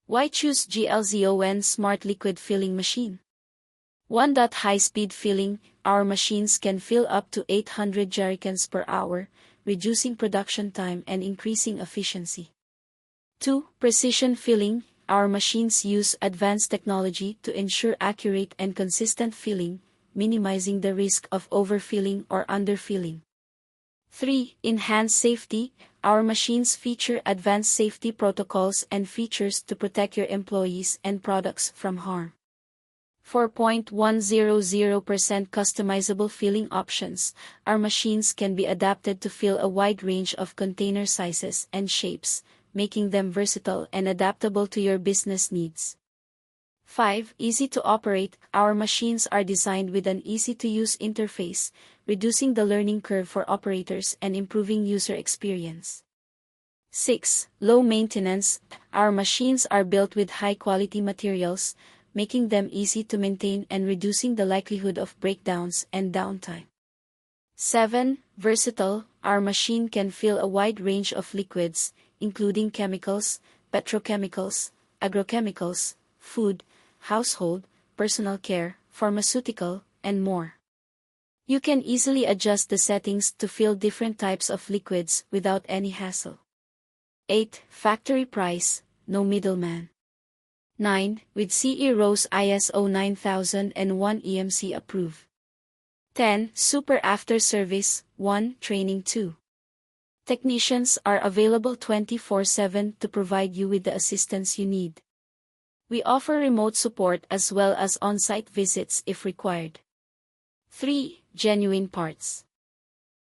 Why choose GLZON Smart Liquid Filling Machine? 1. High-speed filling. Our machines can fill up to 800 jerrycans per hour, reducing production time and increasing efficiency. 2. Precision filling. Our machines use advanced technology to ensure accurate and consistent filling, minimizing the risk of overfilling or underfilling. 3. Enhanced safety. Our machines feature advanced safety protocols and features to protect your employees and products from harm. 4.100% customizable filling options. Our machines can be adapted to fill a wide range of container sizes and shapes, making them versatile and adaptable to your business needs. 5. Easy to operate. Our machines are designed with an easy-to-use interface, reducing the learning curve for operators and improving user experience. 6. Low maintenance. Our machines are built with high-quality materials, making them easy to maintain and reducing the likelihood of breakdowns and downtime. 7. Versatile. Our machine can fill a wide range of liquids, including chemicals, petrochemicals, agrochemicals, food, household, personal care, pharmaceutical, and more. You can easily adjust the settings to fill different types of liquids without any hassle. 8. Factory price, no middleman. 9. With CE Rose ISO 9001 EMC approved. 10. Super After Service, 1. Training 2. Technicians are available 24/7 to provide you with the assistance you need. We offer remote support as well as on-site visits if required. 3. Genuine parts.